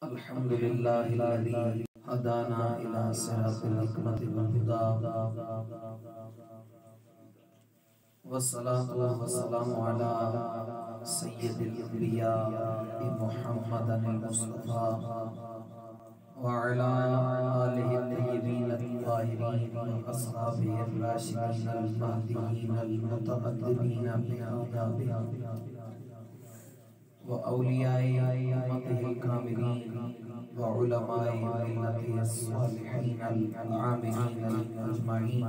الحمد لله الذي هدانا إلى صراط الحكمة والهدى والصلاة والسلام على سيد الأنبياء محمد المصطفى وعلى آله الطيبين الطاهرين وأصحابه الراشدين المهديين المتقدمين بهداه وأولياء أمته الكاملين وعلماء ملته الصالحين العاملين أجمعين.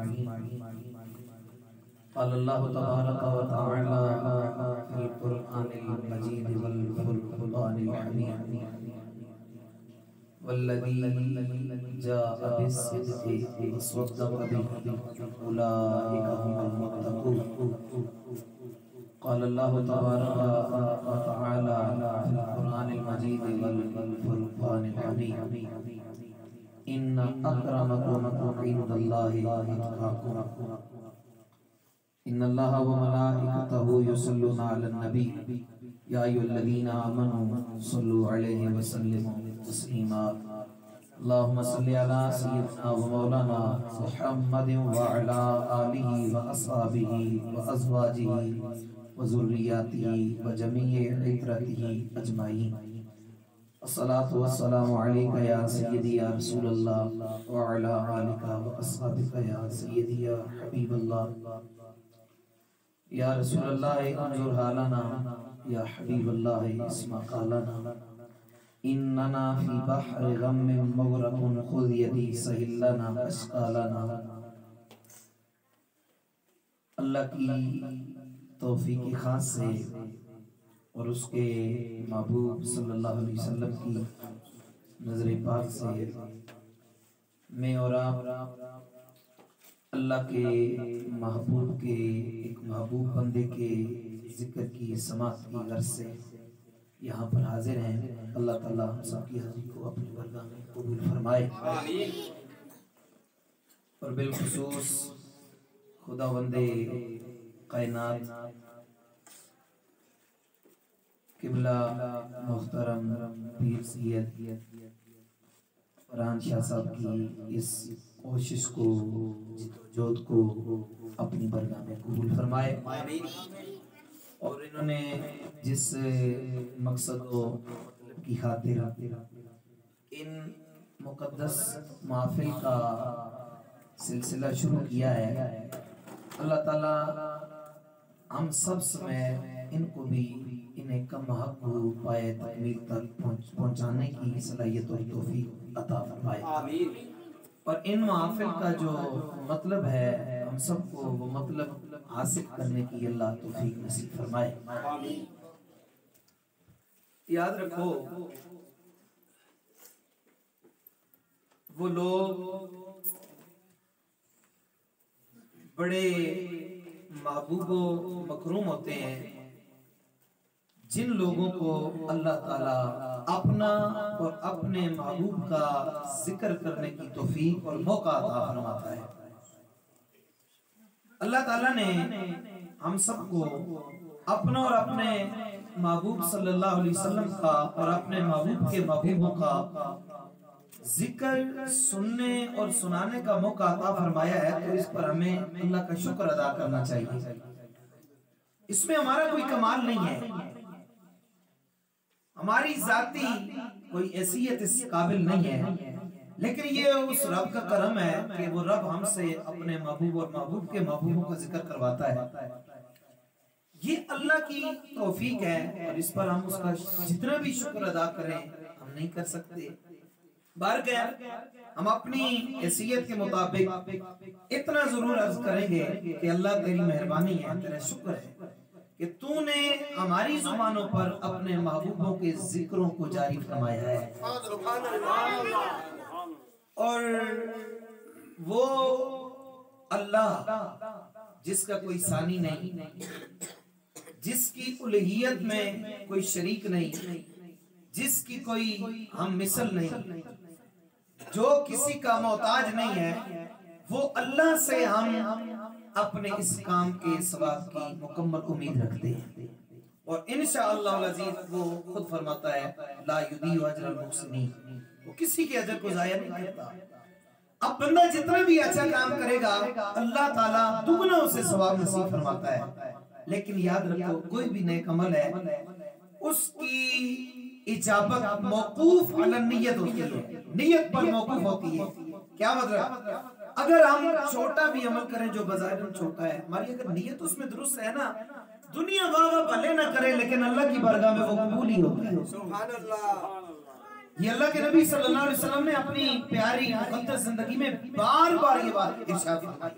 قال الله تبارك وتعالى في القرآن المجيد والفرقان الحميد والذي جاء بالصدق وصدق به أولئك هم المتقون. قال الله تبارك وتعالى في القرآن المجيد والفرقان الحميد إن أكرمكم عند الله أتقاكم. إن الله وملائكته يصلون على النبي يا أيها الذين آمنوا صلوا عليه وسلموا تسليما. اللهم صل على سيدنا ومولانا محمد وعلى آله وأصحابه وأزواجه وذرياته وجميع عترته أجمعين. الصلاة والسلام عليك يا سيدي يا رسول الله وعلى آلك وأصحابك يا سيدي يا حبيب الله. يا رسول الله انظر حالنا يا حبيب الله اسمع قالنا إننا في بحر غم مغرق خذ يدي سهل لنا أشقالنا. اللہ کی توفیق خاص سے اور اس کے محبوب صلی اللہ علیہ وسلم کی نظر پاک سے میں اور آپ اللہ کے محبوب کے ایک محبوب بندے کے ذکر کی سماعت کی غرض سے یہاں پر حاضر ہیں. اللہ تعالیٰ ہم سب کی حاضری کو اپنی برگاہ میں قبول فرمائے اور بالخصوص خداوند کائنات قبلہ محترم پیر سید فرحان شاہ صاحب کی اس کوشش کو جہد کو اپنی برگاہ میں قبول فرمائے اور انہوں نے جس مقصد و مطلب کی خاطر ان مقدس محافل کا سلسلہ شروع کیا ہے اللہ تعالیٰ ہم سب سمیں ان کو بھی انہیں کم حق کو پائے تکمیل تک پہنچانے کی صلاحیت اور توفیق عطا فرمائے اور ان محافل کا جو مطلب ہے ہم سب کو وہ مطلب حاصل کرنے کی اللہ توفیق نصیب فرمائے. یاد رکھو وہ لوگ بڑے محبوب و مکروم ہوتے ہیں جن لوگوں کو اللہ تعالیٰ اپنا اور اپنے محبوب کا ذکر کرنے کی توفیق اور موقع عطا فرماتا ہے. اللہ تعالیٰ نے ہم سب کو اپنا اور اپنے محبوب صلی اللہ علیہ وسلم کا اور اپنے محبوب کے محبوبوں کا ذکر سننے اور سنانے کا موقع عطا فرمایا ہے تو اس پر ہمیں اللہ کا شکر ادا کرنا چاہیے. اس میں ہمارا کوئی کمال نہیں ہے, ہماری ذاتی کوئی حیثیت اس قابل نہیں ہے, لیکن یہ اس رب کا کرم ہے کہ وہ رب ہم سے اپنے محبوب اور محبوب کے محبوبوں کا ذکر کرواتا ہے. یہ اللہ کی توفیق ہے اور اس پر ہم اس کا جتنا بھی شکر ادا کریں ہم نہیں کر سکتے. بہرکیف ہم اپنی حیثیت کے مطابق اتنا ضرور عرض کریں گے کہ اللہ تیری مہربانی ہے, تیرا شکر ہے کہ تو نے ہماری زبانوں پر اپنے محبوبوں کے ذکروں کو جاری فرمایا ہے. اور وہ اللہ جس کا کوئی ثانی نہیں, جس کی الوہیت میں کوئی شریک نہیں, جس کی کوئی ہم مثل نہیں, جو کسی کا محتاج نہیں ہے, وہ اللہ سے ہم اپنے اس کام کے ثواب کی مکمل امید رکھتے ہیں. اور انشاءاللہ العزیز وہ خود فرماتا ہے لا یضیع اجر المحسنین، وہ کسی کے اجر کو ضائع نہیں کرتا۔ اب بندہ جتنا بھی اچھا کام کرے گا اللہ تعالیٰ دگنا اسے ثواب نصیب فرماتا ہے، لیکن یاد رکھو کوئی بھی نیک عمل ہے اس کی اجابت موقوف علی النیت ہوتی ہے، نیت پر موقوف ہوتی ہے۔ کیا مطلب؟ اگر ہم چھوٹا بھی عمل کریں جو بظاہر چھوٹا ہے، ہماری اگر نیت اس میں درست ہے نا، دنیا واہ بھلے نہ کرے لیکن اللہ کی بارگاہ میں وہ قبول ہی ہوتا ہے۔ سبحان اللہ۔ یہ اللہ کے نبی صلی اللہ علیہ وسلم نے اپنی پیاری مقدس زندگی میں بار بار یہ بات ارشاد فرمائی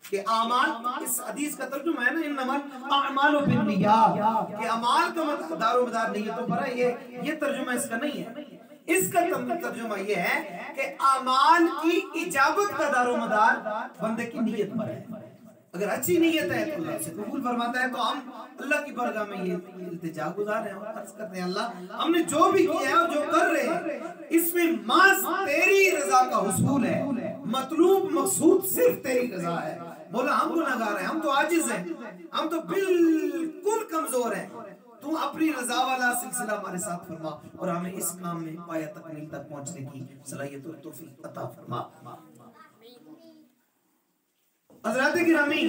کہ اعمال، اس حدیث کا ترجمہ ہے نا انما الاعمال بالنیات، کہ اعمال کا دار و مدار نیتوں پر ہے، یہ ترجمہ اس کا نہیں ہے۔ اس کا ترجمہ یہ ہے کہ اعمال کی اجابت کا دار و مدار بندے کی نیت پر ہے۔ اگر اچھی نیت ہے تو اللہ سے قبول فرماتا ہے۔ تو ہم اللہ کی بارگاہ میں یہ التجا گزار ہیں اور عرض کرتے ہیں اللہ ہم نے جو بھی کیا ہے اور جو کر رہے ہیں اس میں محض تیری رضا کا حصول ہے، مطلوب مقصود صرف تیری رضا ہے۔ بولا ہم گناہگار ہیں، ہم تو عاجز ہیں، ہم تو بالکل کمزور ہیں، تو اپنی رضا والا سلسلہ ہمارے ساتھ فرما اور ہمیں اس کام میں پایہ تکمیل تک پہنچنے کی صلاحیت اور توفیق عطا فرما۔ حضرات گرامی،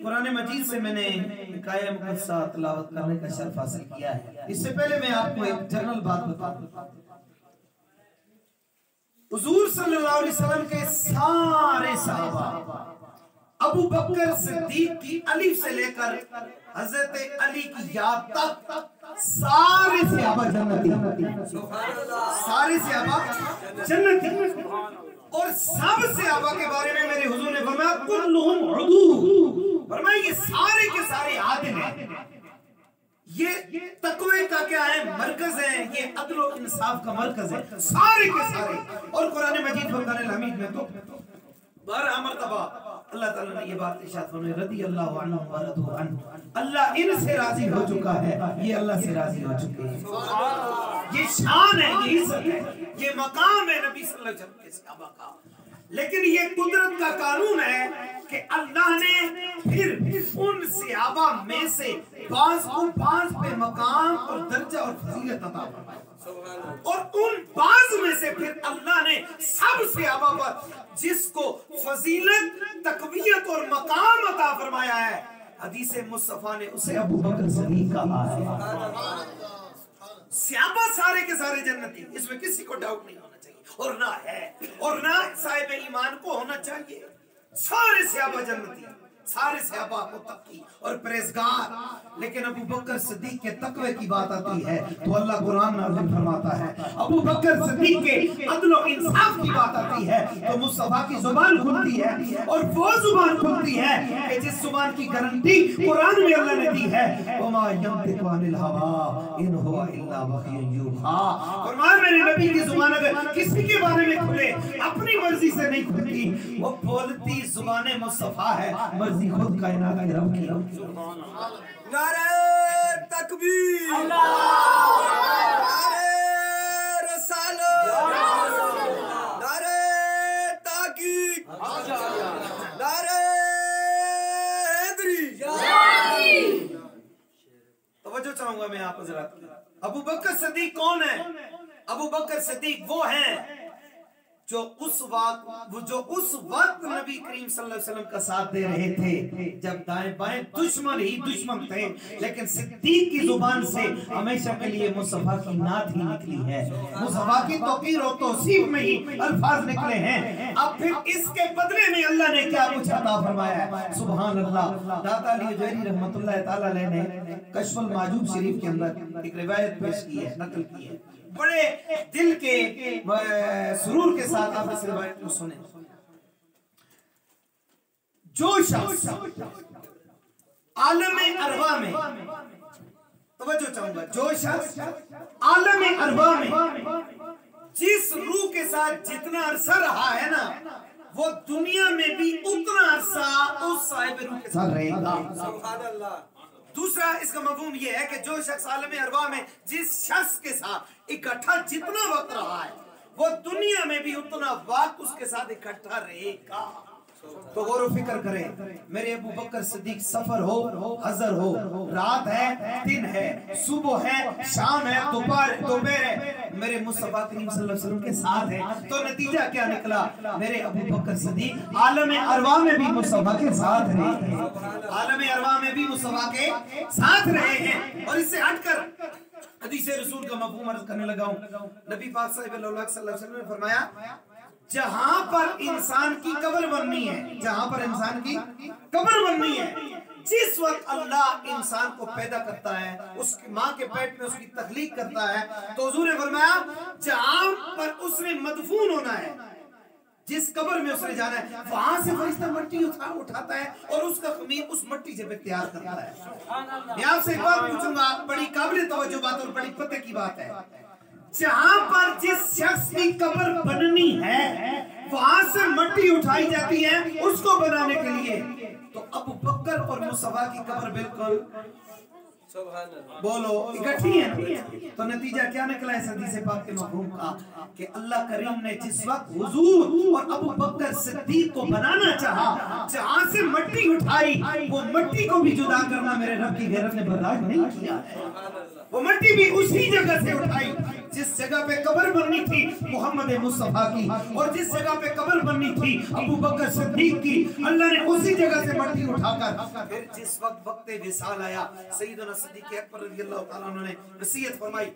قرآن مجید سے میں نے آیہ مقدسہ تلاوت کرنے کا شرف حاصل کیا ہے۔ اس سے پہلے میں آپ کو ایک جنرل بات بتاؤں، حضور صلی اللہ علیہ وسلم کے سارے صحابہ ابو بکر صدیق کی الف سے لے کر حضرت علی کی یا تک سارے صحابہ جنتی، سارے صحابہ جنتی، اور سب صحابہ کے بارے میں میرے حضور نے فرمایا کلہم عدول، فرمایا یہ سارے کے سارے عادل ہیں، یہ تقوی کا کیا ہے مرکز ہے، یہ عدل و انصاف کا مرکز ہے، سارے کے سارے۔ اور قرآن مجید فرقان الحمید میں تو 12 مرتبہ اللہ تعالیٰ نے یہ بات ارشاد فرمائی رضی اللہ عنہ ورضوا عنہ، اللہ ان سے راضی ہو چکا ہے، یہ اللہ سے راضی ہو چکے ہیں۔ یہ شان ہے، یہ عزت ہے، یہ مقام ہے نبی صلی اللہ علیہ وسلم کے صحابہ کا۔ لیکن یہ قدرت کا قانون ہے کہ اللہ نے پھر ان صحابہ میں سے بعض کو بعض پہ مقام اور درجہ اور فضیلت عطا فرمایا، اور ان بعض میں سے پھر اللہ نے سب صحابہ پر جس کو فضیلت، تقویت اور مقام عطا فرمایا ہے، حدیث مصطفیٰ نے اسے ابو بکر صدیق کہا ہے۔ صحابہ سارے کے سارے جنتی، اس میں کسی کو ڈاؤٹ نہیں ہونا چاہیے، اور نہ ہے، اور نہ صاحب ایمان کو ہونا چاہیے۔ سارے صحابہ جنتی، سارے صحابہ متقی اور پرہیزگار، لیکن ابو بکر صدیق کے تقوی کی بات آتی ہے تو اللہ قرآن نازل فرماتا ہے، ابو بکر صدیق کے عدل و انصاف کی بات آتی ہے تو مصطفیٰ کی زبان کھلتی ہے، اور وہ زبان کھلتی ہے کہ جس زبان کی گارنٹی قرآن میں اللہ نے دی ہے وَمَا يَنطِقُ عَنِ الْهَوَىٰ إِنْ هُوَ إِلَّا وَحْيٌ يُوحَىٰ، فرمایا میرے نبی کی زبان اگر کسی کے بارے میں کھلے اپنی مرضی سے نہیں کھلتی، وہ بولتی زبان مصطفیٰ ہے، مرضی خود کائنات کے رب کی۔ نعرہ تکبیر، نعرہ رسالت، نعرہ تحقیق، نعرہ حیدری۔ توجہ چاہوں گا میں آپ حضرات کی۔ ابو بکر صدیق کون ہے؟ ابو بکر صدیق وہ ہیں جو اس وقت نبی کریم صلی اللہ علیہ وسلم کا ساتھ دے رہے تھے جب دائیں بائیں دشمن ہی دشمن تھے، لیکن صدیق کی زبان سے ہمیشہ کے لیے مصطفیٰ کی نعت ہی نکلی ہے، مصطفیٰ کی توقیر و توصیف میں ہی الفاظ نکلے ہیں۔ اب پھر اس کے بدلے میں اللہ نے کیا کچھ عطا فرمایا ہے، سبحان اللہ۔ داتا علی جوہری رحمت اللہ تعالیٰ علیہ نے کشف المعجوب شریف کے اندر ایک روایت پیش کی ہے، نقل کی ہے، بڑے دل کے سرور کے ساتھ آپ اس روایت کو سنیں۔ جو شخص عالم ارواح میں، توجہ چاہوں گا، جو شخص عالم ارواح میں جس روح کے ساتھ جتنا عرصہ رہا ہے نا، وہ دنیا میں بھی اتنا عرصہ اس صاحب روح کے ساتھ رہے گا۔ سبحان اللہ۔ دوسرا اس کا مفہوم یہ ہے کہ جو شخص عالم ارواح میں جس شخص کے ساتھ اکٹھا جتنا وقت رہا ہے، وہ دنیا میں بھی اتنا وقت اس کے ساتھ اکٹھا رہے گا۔ تو غور و فکر کریں میرے ابو بکر صدیق سفر ہو حضر ہو رات ہے دن ہے صبح ہے شام ہے دوپہر ہے میرے مصطفیٰ کریم صلی اللہ علیہ وسلم کے ساتھ ہے تو نتیجہ کیا نکلا میرے ابو بکر صدیق عالم ارواح میں بھی مصطفیٰ کے ساتھ رہے ہیں عالم ارواح میں بھی مصطفیٰ کے ساتھ رہے ہیں اور اس سے ہٹ کر حدیث رسول کا مفہوم عرض کرنے لگا ہوں نبی پاک صلی اللہ علیہ وسلم نے فرمایا جہاں پر انسان کی قبر بننی ہے جہاں پر انسان کی قبر بننی ہے جس وقت اللہ انسان کو پیدا کرتا ہے اس کی ماں کے پیٹ میں اس کی تخلیق کرتا ہے تو حضور نے فرمایا جہاں پر اس نے مدفون ہونا ہے جس قبر میں اس نے جانا ہے وہاں سے فرشتہ مٹی اٹھاتا ہے اور اس کا خمیر اس مٹی سے تیار کرتا ہے میں آپ سے ایک بات پوچھوں گا بڑی قابل توجہ بات اور بڑی پتہ کی بات ہے جہاں پر جس شخص کی قبر بننی ہے وہاں سے مٹی اٹھائی جاتی ہے اس کو بنانے کے لیے تو ابو بکر اور مصطفیٰ کی قبر بالکل بولو اکٹھی ہے تو نتیجہ کیا نکلا ہے حدیث پاک کے مفہوم کا کہ اللہ کریم نے جس وقت حضور اور ابو بکر صدیق کو بنانا چاہا جہاں سے مٹی اٹھائی وہ مٹی کو بھی جدا کرنا میرے رب کی غیرت نے برداشت نہیں کیا ہے وہ مٹی بھی اسی جگہ سے اٹھائی جس جگہ پہ قبر بننی تھی محمد مصطفیٰ کی اور جس جگہ پہ قبر بننی تھی ابو بکر صدیق کی اللہ نے اسی جگہ سے مٹی اٹھا کر پھر جس وقت وقت وصال آیا سیدنا صدیق اکبر رضی اللہ تعالیٰ عنہ نے وصیت فرمائی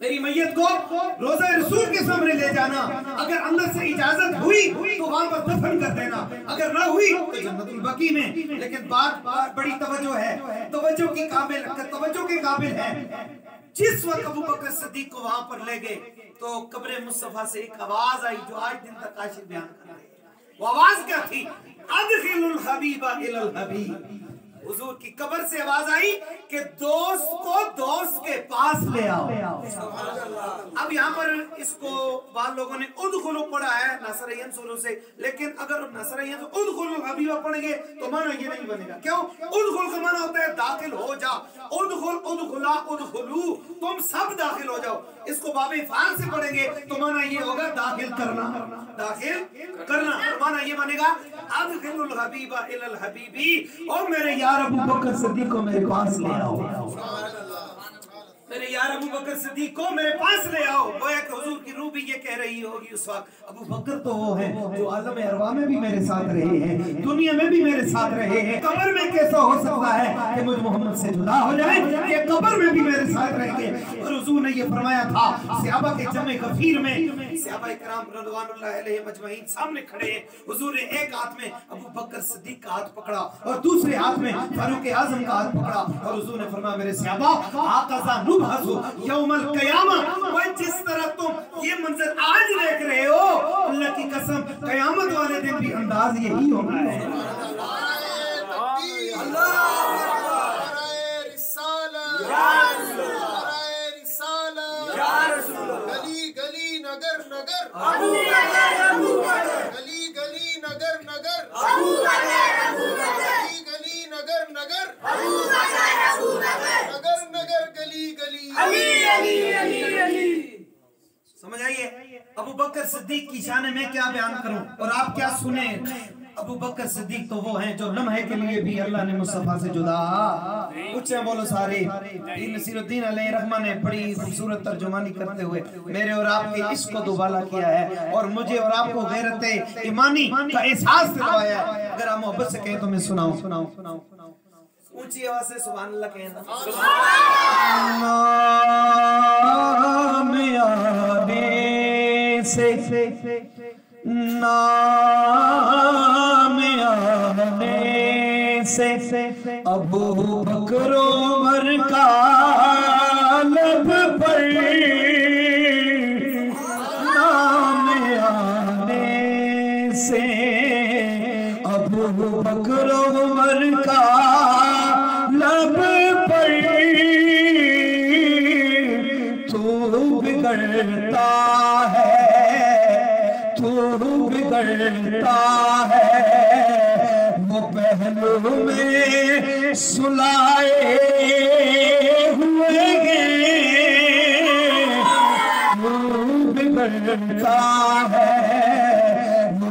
میری میت کو روضہ رسول کے سامنے لے جانا اگر اندر سے اجازت ہوئی تو وہاں پر دفن کر دینا اگر نہ ہوئی تو جنت البقیع میں لیکن بات بڑی توجہ ہے توجہ کے قابل ہے جس وقت ابو بکر صدیق کو وہاں پر لے گئے تو قبر مصطفیٰ سے ایک آواز آئی جو آج دن تک عاشق بیان کر رہے ہیں وہ آواز کیا تھی ادخل الحبیب الی الحبیب حضور کی قبر سے آواز آئی کہ دوست کو دوست کے پاس لے آؤ اب یہاں پر اس کو بعض لوگوں نے ادخلو پڑھا ہے ناصرین سوروں سے لیکن اگر ناصرین سے ادخلو الحبیب پڑھیں گے تو معنی یہ نہیں بنے گا کیوں ادخل کا معنی ہوتا ہے داخل ہو جا ادخل ادخلا ادخلو تم سب داخل ہو جاؤ اس کو باب فعال سے پڑھیں گے تو معنی یہ ہوگا داخل کرنا معنی یہ بنے گا ادخل الحبیب الی الحبیبی اور میرے یار ابو بکر صدیق کو میرے پاس لے آؤ میرے یار ابو بکر صدیق کو میرے پاس لے آؤ گویا کہ حضور کی روح بھی یہ کہہ رہی ہوگی اس وقت ابو بکر تو وہ ہیں جو عالم ارواح میں بھی میرے ساتھ رہے ہیں دنیا میں بھی میرے ساتھ رہے ہیں قبر میں کیسا ہو سکتا ہے کہ مجھ محمد سے جدا ہو جائے کہ قبر میں بھی میرے ساتھ رہیں گے اور حضور نے یہ فرمایا تھا صحابہ کے جمع غفیر میں صحابہ کرام رضوان اللہ علیہ مجمعین سامنے کھڑے ہیں حضور نے ایک ہاتھ میں ابو بکر صدیق کا ہاتھ پکڑا اور دوسرے ہاتھ میں فاروق اعظم کا ہاتھ پکڑا اور حضور نے فرمایا میرے صحابہ آقازہ نبحثو یوم القیامہ وہ جس طرح تم یہ منظر آج دیکھ رہے ہو اللہ کی قسم قیامت والے دن بھی انداز یہی ہونا ہے گلی گلی نگر نگر گلی گلی نگر نگر گلی گلی نگر نگر نگر نگر گلی گلی سمجھ آئیے ابو بکر صدیق کی شان میں کیا بیان کروں اور آپ کیا سنیں ابو بکر صدیق تو وہ ہیں جو لمحے کے لیے بھی اللہ نے مصطفیٰ سے جدا کچھ ہیں بولو سارے نصیر الدین علیہ رحمہ نے بڑی خوبصورت ترجمانی کرتے ہوئے میرے اور آپ کے عشق کو دوبالا کیا ہے اور مجھے اور آپ کو غیرت ایمانی کا احساس دلوایا ہے اگر آپ محبت سے کہیں تو میں سناؤں اونچی آواز سے سبحان اللہ کہیں نام آنے سے نام آنے سے ابو بکر عمر کا لب پر نام آنے سے ابو بکر عمر کا لب پر تو بگڑتا ہے وہ پہلو میں سلائے ہوئے وہ بگڑتا ہے وہ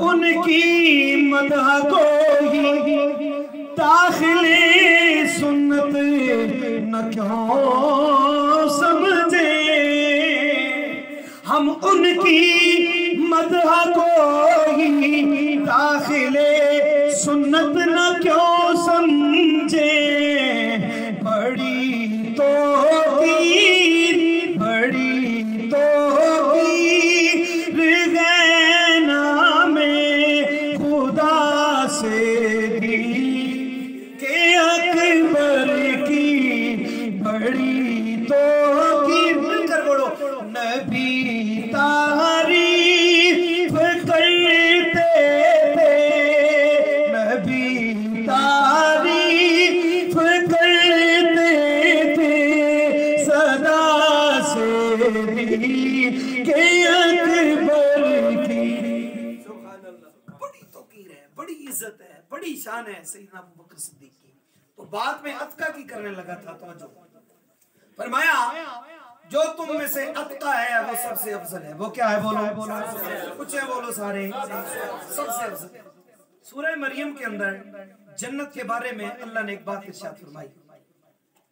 ان کی مدح کو ہی داخل سنت نہ کیوں سمجھیں، ہم ان کی مدح کو ہی داخل سنت نہ کیوں سمجھیں، بڑی توقیر بڑی توقیر ہے نام خدا سے دی کہ اکبر کی بڑی توقیر، مل کر بولو، نبی تعریف کرتے تھے، نبی تعریف کرتے تھے صدا سے دی کہ اکبر کی۔ سبحان اللہ، بڑی توقیر ہے، بڑی عزت ہے، بڑی شان ہے سیدنا ابو بکر صدیق کی۔ تو بعد میں عتقہ کی کرنے لگا تھا، توجہ فرمایا جو تم میں سے عتقہ ہے وہ سب سے افضل ہے۔ وہ کیا ہے؟ بولو کچھ ہے، بولو سارے، سب سے افضل ہے۔ سورہ مریم کے اندر جنت کے بارے میں اللہ نے ایک بات ارشاد فرمائی،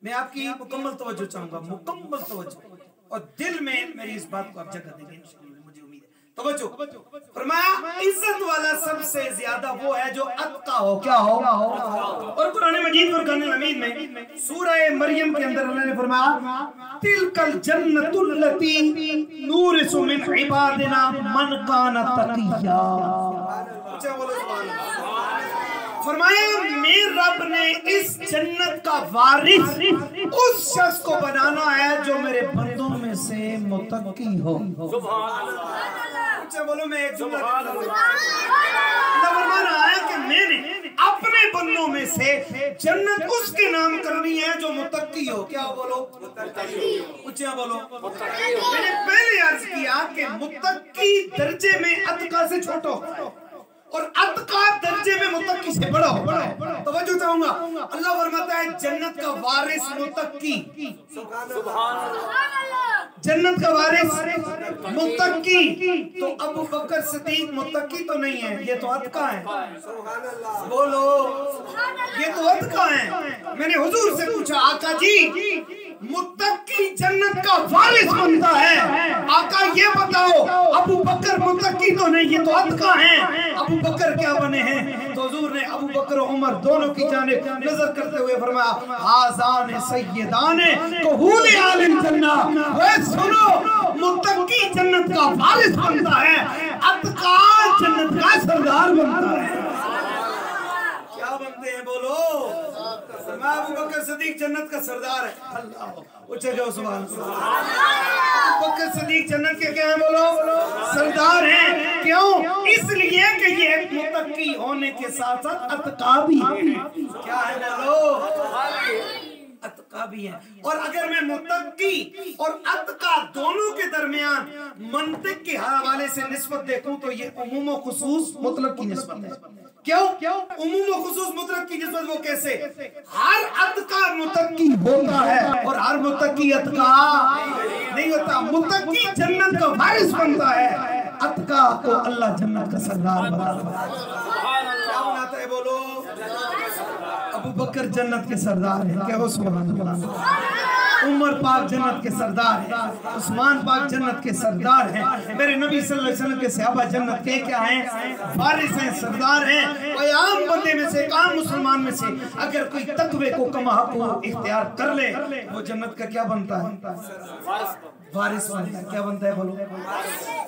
میں آپ کی مکمل توجہ چاہوں گا، مکمل توجہ، اور دل میں میری اس بات کو آپ جگہ دیں گے انشاءاللہ، مجھے امید ہے۔ توجہ فرمایا عزت والا سب سے زیادہ وہ ہے جو عتقہ ہو، کیا ہو؟ اور قرآن مجید فرقان الحمید میں سورہ مریم کے اندر اللہ نے فرمایا تلک الجنت التی نورث من عبادنا من کان تقیا، فرمایا میرے رب نے اس جنت کا وارث اس شخص کو بنانا ہے جو میرے بندوں میں سے متقی ہو۔ اچھا بولو، میں ایک جملہ فرما رہا ہے کہ میں نے اپنے بندوں میں سے جنت اس کے نام کرنی ہے جو متقی ہو، کیا بولو؟ اچھا بولو، میں نے پہلے عرض کیا کہ متقی درجے میں عتقہ سے چھوٹا ہو اور عتقہ درجے میں متقی سے بڑا ہو۔ توجہ چاہوں گا، اللہ فرماتا ہے جنت کا وارث متقی، جنت کا وارث متقی، تو ابو بکر صدیق متقی تو نہیں ہے، یہ تو عتقہ ہے۔ بولو، یہ تو عتقہ ہے۔ میں نے حضور سے پوچھا آقا جی متقی جنت کا وارث بنتا ہے، آقا یہ بتاؤ ابو بکر متقی تو نہیں، یہ تو عتقہ ہیں، ابو بکر کیا بنے ہیں؟ تو حضور نے ابو بکر و عمر دونوں کی جانب نظر کرتے ہوئے فرمایا ہازان سیدان کہول آل الجنہ، اے سنو متقی جنت کا وارث بنتا ہے، عتقہ جنت کا سردار بنتا ہے۔ کیا بنتے ہیں؟ بولو، ابو بکر صدیق جنت کا سردار ہے۔ اللہ اچھا جو سبحان اللہ، ابو بکر صدیق جنت کے کیا ہیں؟ بولو سردار ہیں۔ کیوں؟ اس لیے کہ یہ ایک متقی ہونے کے ساتھ ساتھ عتقہ بھی ہے۔ کیا ہے؟ بولو عتقہ بھی ہے۔ اور اگر میں متقی اور عتقہ دونوں کے درمیان منطق کے حوالے سے نسبت دیکھوں تو یہ عموم و خصوص مطلق کی نسبت ہے۔ کیوں؟ عموم و خصوص مطلق کی نسبت وہ کیسے؟ ہر عتقہ متقی ہوتا ہے اور ہر متقی عتقہ نہیں ہوتا۔ متقی جنت کا وارث بنتا ہے، عتقہ کو اللہ جنت کا سردار بناتا ہے۔ کیا بناتا ہے؟ بولو، ابو بکر جنت کے سردار ہیں، کیا وہ سبحان اللہ، عمر پاک جنت کے سردار ہیں، عثمان پاک جنت کے سردار ہیں، میرے نبی صلی اللہ علیہ وسلم کے صحابہ جنت کے کیا ہیں؟ وارث ہیں، سردار ہیں۔ کوئی عام بندے میں سے، عام مسلمان میں سے اگر کوئی تقوی کو کما کو اختیار کر لے وہ جنت کا کیا بنتا ہے؟ وارث بنتا ہے۔ کیا بنتا ہے؟ بولو۔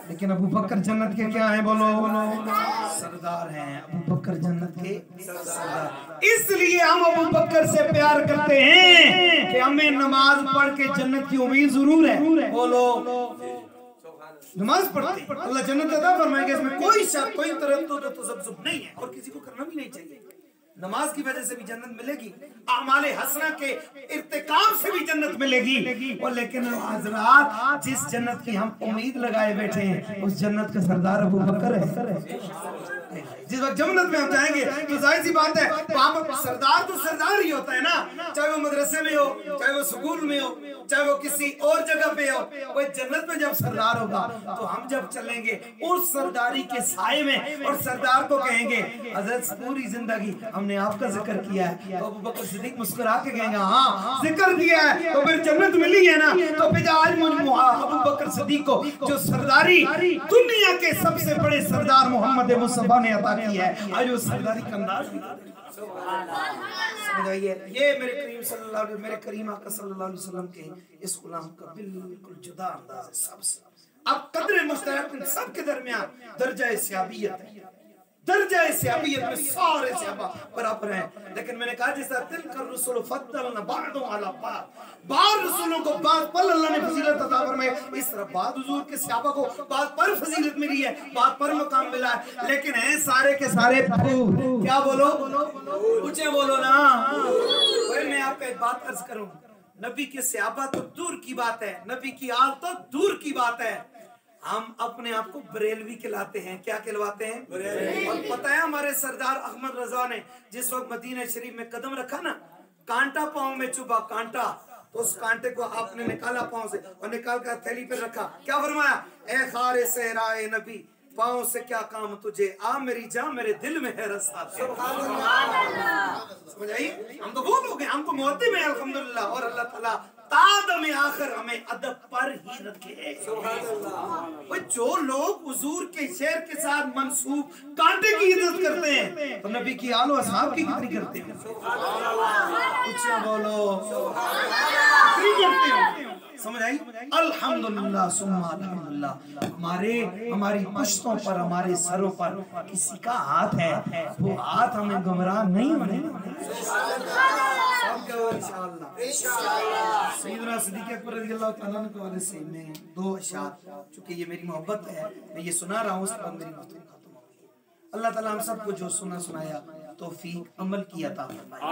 لیکن ابو بکر جنت کے کیا ہیں؟ بولو سردار ہیں، ابو بکر جنت کے سردار۔ اس لیے ہم ابو بکر سے پیار کرتے ہیں کہ ہمیں نماز پڑھ کے جنت کی امید ضرور ہے۔ بولو نماز پڑھتے ہیں، اللہ جنت عطا فرمائے گا، اس میں کوئی شک، کوئی تردد و تذبذب نہیں ہے، اور کسی کو کرنا بھی نہیں چاہیے۔ نماز کی وجہ سے بھی جنت ملے گی، اعمال حسنہ کے ارتکاب سے بھی جنت ملے گی، اور لیکن حضرات جس جنت کی ہم امید لگائے بیٹھے ہیں اس جنت کا سردار ابو بکر ہے۔ جس وقت جنت میں ہم جائیں گے تو ظاہر سی بات ہے وہاں پر سردار تو سردار ہی ہوتا ہے نا، چاہے وہ مدرسے میں ہو، چاہے وہ سکول میں ہو، چاہے وہ کسی اور جگہ پہ ہو، وہ جنت میں جب سردار ہوگا تو ہم جب چلیں گے اس سرداری کے سائے میں اور سردار کو کہیں گے حضرت پوری زندگی ہم نے آپ کا ذکر کیا ہے، تو ابو بکر صدیق مسکرا کے کہیں گا ہاں ذکر کیا ہے تو پھر جنت ملی ہے نا، تو پھر آج ابو بکر صدیق کو جو سرداری دنیا کے سب سے بڑے سردار محمد مصطفیٰ نے عطا کی ہے، آج وہ سرداری کا انداز سمجھائیے۔ یہ میرے کریم صلی اللہ علیہ وسلم، میرے کریم آقا صلی اللہ علیہ وسلم کے اس غلام کا بالکل جدا انداز ہے سب سے۔ اب قدر مشترک ان سب کے درمیان درجہ سیابیت ہے، درجہ سیابیت میں سارے صحابہ برابر ہیں، لیکن میں نے کہا جیسا تلک الرسول فضلنا بعضهم على بعض رسولوں کو بعض پر اللہ نے فضیلت عطا فرمائی، اس طرح بعض حضور کے صحابہ کو بعض پر فضیلت ملی ہے، بعض پر مقام ملا ہے، لیکن ہیں سارے کے سارے کیا بولو اونچے بولو نا۔ میں آپ کو ایک بات عرض کروں، نبی کے صحابہ تو دور کی بات ہے، نبی کی آل تو دور کی بات ہے، ہم اپنے آپ کو بریلوی کہلاتے ہیں۔ کیا کہلواتے ہیں؟ بریلوی۔ اور پتہ ہے ہمارے سردار احمد رضا نے جس وقت مدینہ شریف میں قدم رکھا نا، کانٹا پاؤں میں چبھا، کانٹا، تو اس کانٹے کو آپ نے نکالا پاؤں سے اور نکال کر تھیلی پر رکھا، کیا فرمایا؟ اے خار صحرائے نبی پاؤں سے کیا کام تجھے، آ میری جان میرے دل میں ہے رستہ۔ سمجھ آئی؟ ہم تو وہ لوگ ہیں، ہم تو محتم ہیں الحمدللہ، اور اللہ تعالیٰ تادم آخر ہمیں ادب پر ہی رکھے۔ جو لوگ حضور کے شعر کے ساتھ منسوب کانٹے کی عزت کرتے ہیں تو نبی کی آل و اصحاب کی کتنی کرتے ہیں؟ کچھ بولو کتنی کرتے ہیں؟ سمجھ آئی؟ الحمدللہ ثم الحمدللہ، ہماری پشتوں پر، ہمارے سروں پر کسی کا ہاتھ ہے، وہ ہاتھ ہمیں گمراہ نہیں ہونے۔ سیدنا صدیق اکبر رضی اللہ تعالیٰ عنہ کے حوالے سے میں دو اشعار، چونکہ یہ میری محبت ہے میں یہ سنا رہا ہوں، اس پر میری گفتگو ختم ہو گئی۔ اللہ تعالیٰ ہم سب کو جو سنا سنایا توفیق عمل کی عطا فرمائے،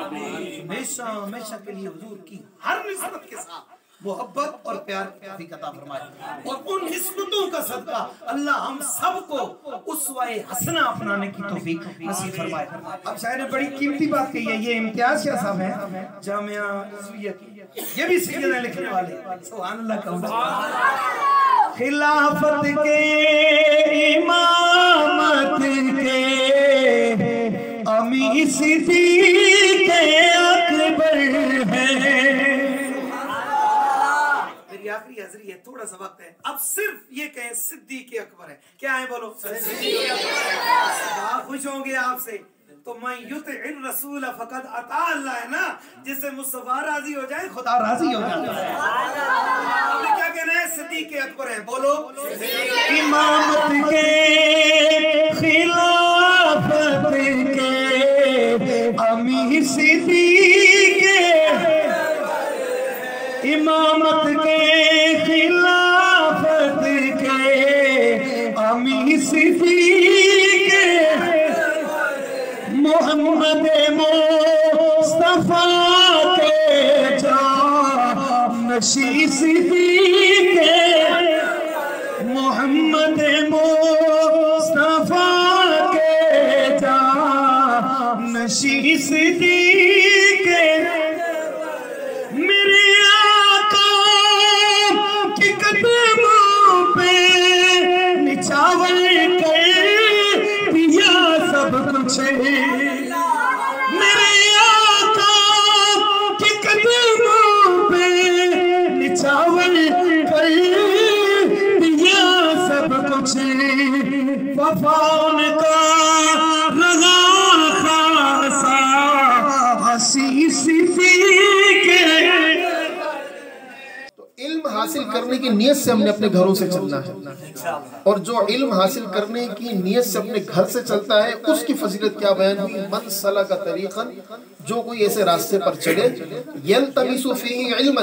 ہمیشہ کے لیے حضور کی ہر نسبت کے ساتھ محبت اور پیار کی توفیق عطا فرمائے، اور ان نسبتوں کا صدقہ اللہ ہم سب کو اسوہ حسنہ اپنانے کی توفیق نصیب فرمائے۔ اب شاید نے بڑی قیمتی بات کہی ہے، یہ امتیاز شاہ صاحب ہیں جامعہ عزویہ کی، یہ بھی سیدنا لکھنے والے، سبحان اللہ کا خلافت کے امامت کے امی صدیق اکبر ہیں۔ آخری حضری ہے، تھوڑا سا وقت ہے، اب صرف یہ کہیں صدیق اکبر ہے، کیا ہے بولو؟ صدیق اکبر۔ خوش ہوں گے آپ سے تو میں یطع الرسول فقد اطاع اللہ ہے نا، جس سے مصطفیٰ راضی ہو جائے خدا راضی ہو جائے۔ اب نے کیا کہنا ہے؟ صدیق اکبر ہے، بولو امامت کے خلافت کے امی صدیق، امامت کے خلافت کے امی صدیق، محمد مصطفیٰ کے جانشین صدیق، محمد مصطفیٰ کے جانشین صدیق، میرے قدموں پہ نچاور کر دیا سب کچھ، میرے آقا کے قدموں پہ نچاور کر دیا سب کچھ، وفا ان کا رہا خاصا حسین صدیق۔ علم حاصل کرنے کی نیت سے ہم نے اپنے گھروں سے چلنا ہے، اور جو علم حاصل کرنے کی نیت سے اپنے گھر سے چلتا ہے اس کی فضیلت کیا بیان ہوئی؟ من سلک طریقا، جو کوئی ایسے راستے پر چلے، یلتمس فیہ علما،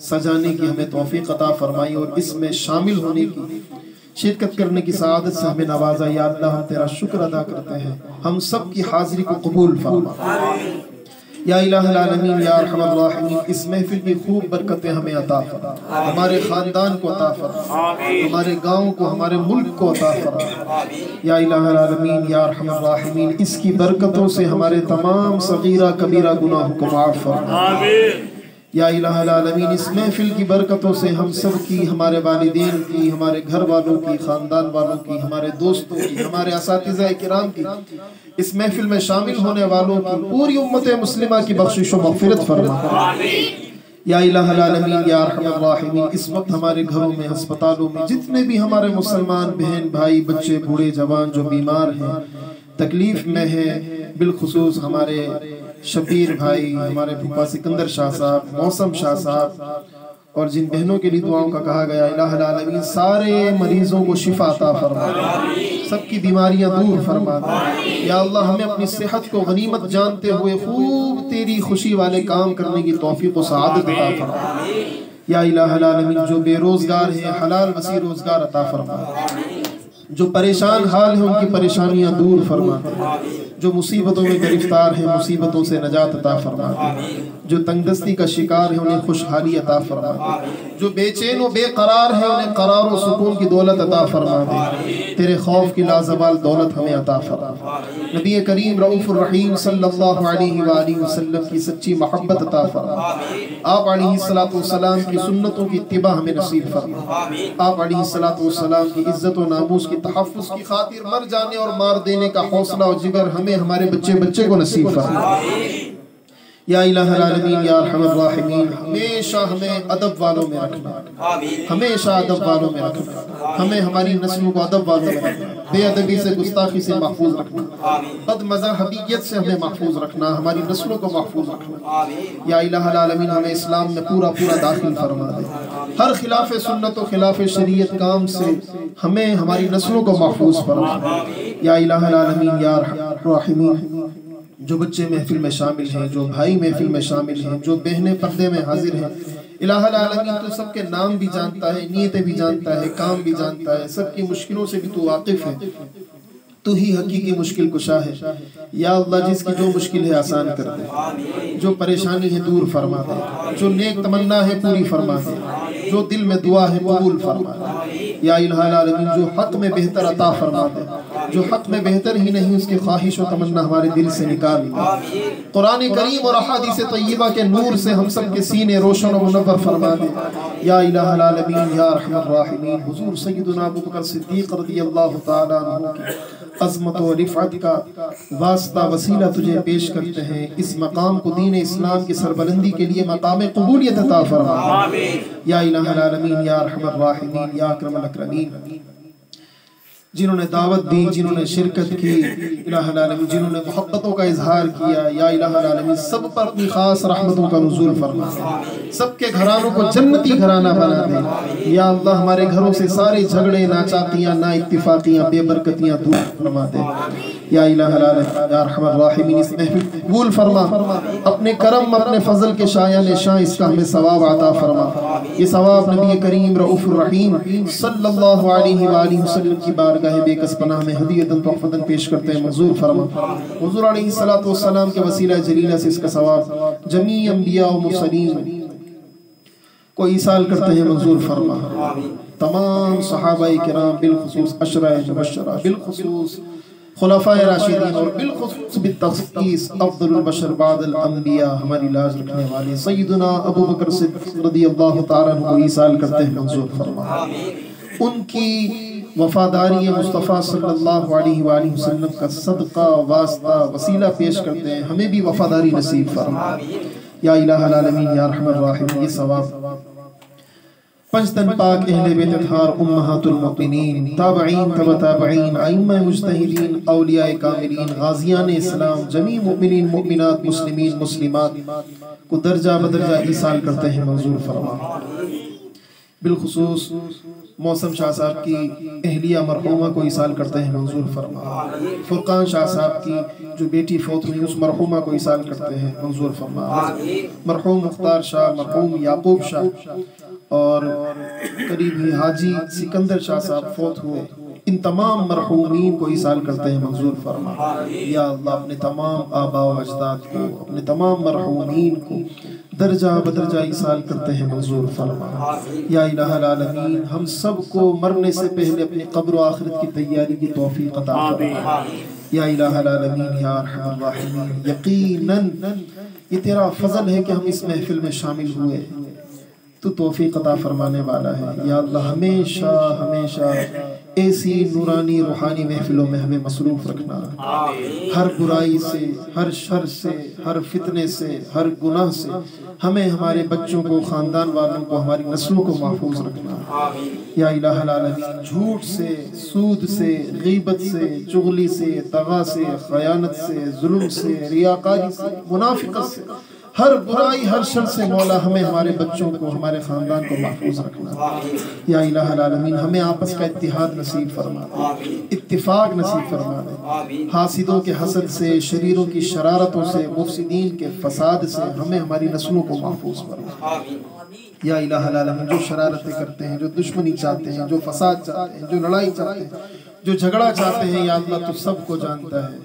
سجانے کی ہمیں توفیق عطا فرمائی اور اس میں شامل ہونے کی شرکت کرنے کی سعادت سے ہمیں نوازا۔ یا اللہ ہم تیرا شکر ادا کرتے ہیں، ہم سب کی حاضری کو قبول فرما۔ یا الہ العالمین یا ارحم الراحمین، اس محفل کی خوب برکتیں ہمیں عطا فرما، ہمارے خاندان کو عطا فرما، ہمارے گاؤں کو، ہمارے ملک کو عطا فرما۔ یا الہ العالمین یا ارحم الراحمین، اس کی برکتوں سے ہمارے تمام صغیرہ کبیرہ گناہوں کو معاف فرما۔ یا الہ العالمین، اس محفل کی برکتوں سے ہم سب کی، ہمارے والدین کی، ہمارے گھر والوں کی، خاندان والوں کی، ہمارے دوستوں کی، ہمارے اساتذہ کرام کی، اس محفل میں شامل ہونے والوں کی، پوری امت مسلمہ کی بخشش و مغفرت فرما۔ یا الہ العالمین یا ارحم الراحمین، اس وقت ہمارے گھروں میں، ہسپتالوں میں جتنے بھی ہمارے مسلمان بہن بھائی، بچے، بوڑھے، جوان جو بیمار ہیں، تکلیف میں ہیں، بالخصوص ہمارے شبیر بھائی، ہمارے پھوپھا سکندر شاہ صاحب، موسم شاہ صاحب، اور جن بہنوں کے لیے دعاؤں کا کہا گیا، الہ العالمین سارے مریضوں کو شفا عطا فرما، سب کی بیماریاں دور فرما۔ یا اللہ ہمیں اپنی صحت کو غنیمت جانتے ہوئے خوب تیری خوشی والے کام کرنے کی توفیق و سعادت عطا فرما۔ یا الہ العالمین جو بے روزگار ہیں، حلال وسیع روزگار عطا فرما، جو پریشان حال ہیں ان کی پریشانیاں دور فرما، جو مصیبتوں میں گرفتار ہیں مصیبتوں سے نجات عطا فرما، جو تنگ دستی کا شکار ہیں انہیں خوشحالی عطا فرما، جو بے چین و بے قرار ہیں انہیں قرار و سکون کی دولت عطا فرما دے، تیرے خوف کی لازوال دولت ہمیں عطا فرما۔ نبی کریم رؤوف الرحیم صلی اللہ علیہ وآلہ وسلم کی سچی محبت عطا فرما، آپ علیہ السلام کی سنتوں کی اتباع ہمیں نصیب فرما، آپ علیہ السلام کی عزت و ناموس کی تحفظ کی خاطر مر جانے اور مار دینے کا حوصلہ و جگر ہمیں ہمارے بچے کو نصیب فرما۔ یا الہ العالمین یا ارحم الراحمین، ہمیشہ ہمیں ادب والوں میں رکھنا، ہمیشہ ادب والوں میں رکھنا، ہمیں ہماری نسلوں کو ادب والوں میں رکھنا، بے ادبی سے، گستاخی سے محفوظ رکھنا، بد مذہبیت سے ہمیں محفوظ رکھنا، ہماری نسلوں کو محفوظ رکھنا۔ یا الہ العالمین ہمیں اسلام میں پورا داخل فرما دے، ہر خلاف سنت و خلاف شریعت کام سے ہمیں ہماری نسلوں کو محفوظ فرما۔ یا الہ العالمین یا ارحم الراحمین، جو بچے محفل میں شامل ہیں، جو بھائی محفل میں شامل ہیں، جو بہنیں پردے میں حاضر ہیں، الہ العالمین تو سب کے نام بھی جانتا ہے، نیتیں بھی جانتا ہے، کام بھی جانتا ہے، سب کی مشکلوں سے بھی تو واقف ہے، تو ہی حقیقی مشکل کشا ہے۔ یا اللہ جس کی جو مشکل ہے آسان کر دے، جو پریشانی ہے دور فرما دے، جو نیک تمنا ہے پوری فرما دے، جو دل میں دعا ہے قبول فرما دے۔ یا الہ العالمین جو حق میں بہتر عطا فرما دے، جو حق میں بہتر ہی نہیں اس کی خواہش و تمنا ہمارے دل سے نکال دے، قرآن کریم اور احادیث طیبہ کے نور سے ہم سب کے سینے روشن و منور فرما دے۔ یا الہ العالمین یا ارحم الراحمین، حضور سیدنا ابو بکر صدیق رضی اللہ تعالیٰ عنہ کی عظمت و رفعت کا واسطہ وسیلہ تجھے پیش کرتے ہیں، اس مقام کو دین اسلام کی سربلندی کے لیے مقام قبولیت عطا فرما۔ یا الہ العالمین یا ارحم الراحمین یا اکرم الاکرمین، جنہوں نے دعوت دی، جنہوں نے شرکت کی، الہ العالمین جنہوں نے محبتوں کا اظہار کیا، یا الہ العالمین سب پر اپنی خاص رحمتوں کا نزول فرما دے، سب کے گھرانوں کو جنتی گھرانہ بنا دے۔ یا اللہ ہمارے گھروں سے سارے جھگڑے، ناچاقیاں، نا اتفاقیاں، بے برکتیاں دور فرما دے۔ یا الہ العالمین یا ارحم الراحمین اس محفل قبول فرما، اپنے کرم، اپنے فضل کے شایان شاہ اس کا ہمیں ثواب عطا فرما۔ یہ ثواب نبی کریم رؤوف الرحیم صلی اللہ علیہ وآلہ وسلم کی بارگاہ بے کس پناہ میں ہدیتاً تحفتاً پیش کرتے ہیں، منظور فرما۔ حضور علیہ السلام کے وسیلہ جلیلہ سے اس کا ثواب جمیع انبیاء و مرسلین کو ایصال کرتے ہیں، منظور فرما۔ تمام صحابہ کرام، بالخصوص عشرہ مبشرہ، بالخصوص خلفاء راشدین، اور بالخصوص بالتخصیص افضل البشر بعد الانبیاء ہماری لاج رکھنے والے سیدنا ابو بکر صدیق رضی اللہ تعالیٰ عنہ کو ایصال کرتے ہیں، منظور فرما۔ ان کی وفاداری مصطفیٰ صلی اللہ علیہ وآلہ وسلم کا صدقہ، واسطہ، وسیلہ پیش کرتے ہیں، ہمیں بھی وفاداری نصیب فرما۔ یا الہ العالمین یا ارحم الراحمین یہ ثواب پنجتن پاک اہل بیت اطہار، امہات المؤمنین، تابعین، تبع تابعین، ائمہ مجتہدین، اولیاء کاملین، غازیان اسلام، جمیع مؤمنین، مؤمنات، مسلمین، مسلمات کو درجہ بدرجہ ایصال کرتے ہیں، منظور فرما۔ بالخصوص موسم شاہ صاحب کی اہلیہ مرحومہ کو ایصال کرتے ہیں منظور فرما. فرقان شاہ صاحب کی جو بیٹی فوت ہوئی اس مرحومہ کو ایصال کرتے ہیں منظور فرما. مرحوم مختار شاہ، مرحوم یعقوب شاہ اور قریب ہی حاجی سکندر شاہ صاحب فوت ہوئے، ان تمام مرحومین کو ایصال کرتے ہیں منظور فرما. یا اللہ اپنے تمام آباء و اجداد کو، اپنے تمام مرحومین کو درجہ بدرجہ ایصال کرتے ہیں منظور فرما. یا الہ العالمین ہم سب کو مرنے سے پہلے اپنی قبر و آخرت کی تیاری کی توفیق عطا فرما. یا الہ العالمین یا ارحم الراحمین یقیناً یہ تیرا فضل ہے کہ ہم اس محفل میں شامل ہوئے، تو توفیق عطا فرمانے والا ہے. یا اللہ ہمیشہ ہمیشہ ایسی نورانی روحانی محفلوں میں ہمیں مصروف رکھنا، ہر برائی سے، ہر شر سے، ہر فتنے سے، ہر گناہ سے ہمیں، ہمارے بچوں کو، خاندان والوں کو، ہماری نسلوں کو محفوظ رکھنا. یا الہ العالمین جھوٹ سے، سود سے، غیبت سے، چغلی سے، طغا سے، خیانت سے، ظلم سے، ریاکاری سے، منافقت سے، ہر برائی ہر شر سے مولا ہمیں، ہمارے بچوں کو، ہمارے خاندان کو محفوظ رکھنا. یا الہ العالمین ہمیں آپس کا اتحاد نصیب فرما دے، اتفاق نصیب فرما دے. حاسدوں کے حسد سے، شریروں کی شرارتوں سے، مفسدین کے فساد سے ہمیں، ہماری نسلوں کو محفوظ فرما. یا الہ العالمین جو شرارتیں کرتے ہیں، جو دشمنی چاہتے ہیں، جو فساد چاہتے ہیں، جو لڑائی چاہتے ہیں، جو جھگڑا چاہتے ہیں، یا اللہ تو سب کو جانتا ہے،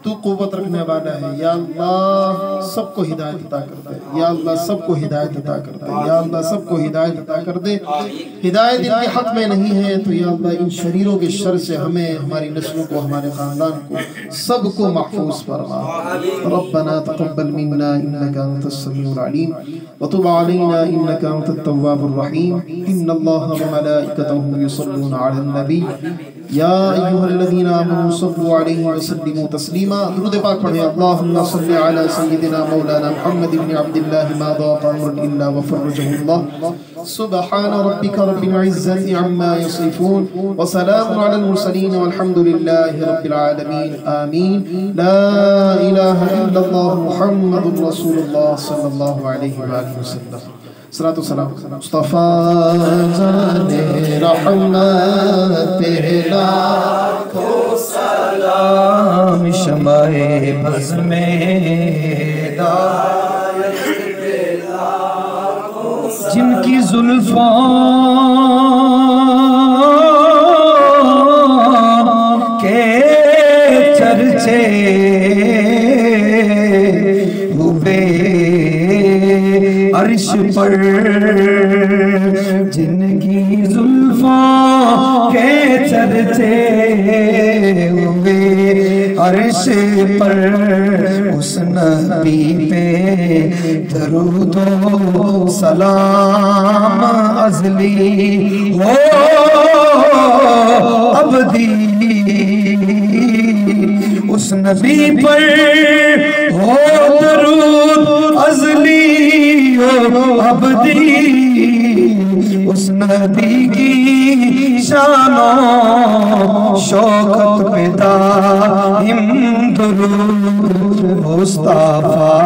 تو قوت رکھنے والا ہے. یا اللہ سب کو ہدایت عطا کر دے. یا اللہ سب کو ہدایت عطا کر دے. یا اللہ سب کو ہدایت عطا کر دے. ہدایت ان کے حق میں نہیں ہے تو یا اللہ ان شریروں کے شر سے ہمیں، ہماری نسلوں کو، ہمارے خاندان کو، سب کو محفوظ فرما. ربنا تقبل منا انك انت السميع العليم وتب علينا انك انت التواب الرحيم. ان الله وملائكته يصلون على النبي یا ایہا الذین آمنوا صلوا علیہ وسلموا تسلیما. درود پاک پڑھیں. اللہم صل علی سیدنا مولانا محمد بن عبد اللہ ما ضاق امر الا وفرجہ اللہ. سبحان ربک رب العزت عما یصفون وسلام علی المرسلین والحمد للہ رب العالمین. آمین. لا الہ الا اللہ محمد رسول اللہ صلی اللہ علیہ وآلہ وسلم. صلاۃ و سلام. مصطفیٰ جانے رحمت لاکھوں سلام، شمع بز میں ہدایت پہ لاکھوں سلام، جن کی زلفوں کے چرچے ہوئے عرش پر، جن کی زلفوں کے چرچے ہوئے عرش پر، اس نبی پہ درود و سلام ازلی ہو ابدی. اس نبی پر ہو درود ازلی ہو ابدی. اس نبی کی شان و شوکت پہ دائم درود. مصطفیٰ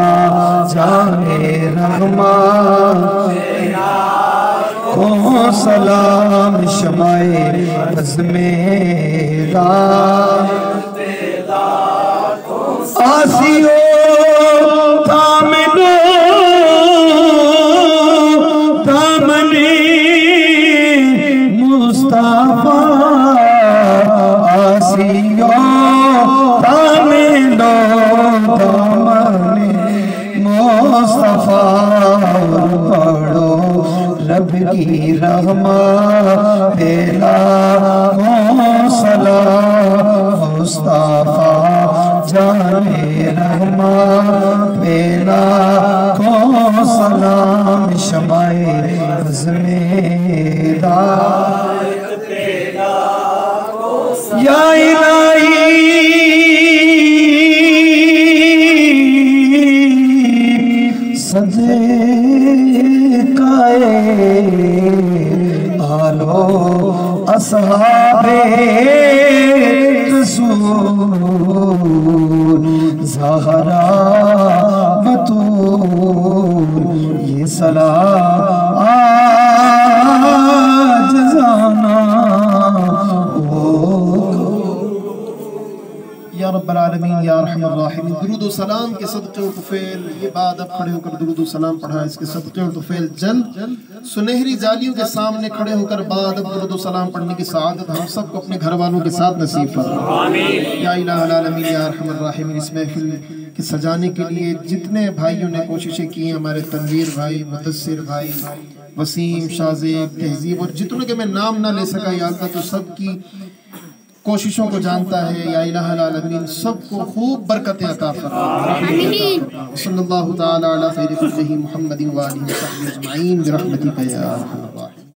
جانے رحمت کو سلام، شمع بز میں آسیو تامنو تامنی مصطفیٰ، آسیو تامنو تامنی مصطفیٰ. پڑھو رب کی رحمت لاکھوں سلام، مصطفیٰ جانے رحمت لاکھوں سلام، شمع بز میں ہدایت پہ لاکھوں سلام. یا الہی صدقائے آلو اصحاب رسول زہرا بطول، یہ سلام آج زان یا رب العالمین یا ارحم الراحمین۔ درود و سلام کے صدقے و طفیل، یہ بعد اب کھڑے ہو کر درود و سلام پڑھا، اس کے صدقے و طفیل جلد سنہری جالیوں کے سامنے کھڑے ہو کر بعد اب درود و سلام پڑھنے کی سعادت ہم سب کو اپنے گھر والوں کے ساتھ نصیب فرما۔ یا الہ العالمین یا ارحم الراحمین۔ اس محفل کے سجانے کے لیے جتنے بھائیوں نے کوششیں کی ہیں، ہمارے تنویر بھائی، مدثر بھائی، وسیم، شازیب، تہذیب، اور جتنوں کے میں نام نہ لے سکا یا اللہ تو سب کی کوششوں کو جانتا ہے۔ یا الہ العالمین سب کو خوب برکتیں عطا فرما، صلی اللہ تعالی علی خیر خلقہ محمد و آلہ وصحبہ اجمعین برحمتک یا ارحم الراحمین۔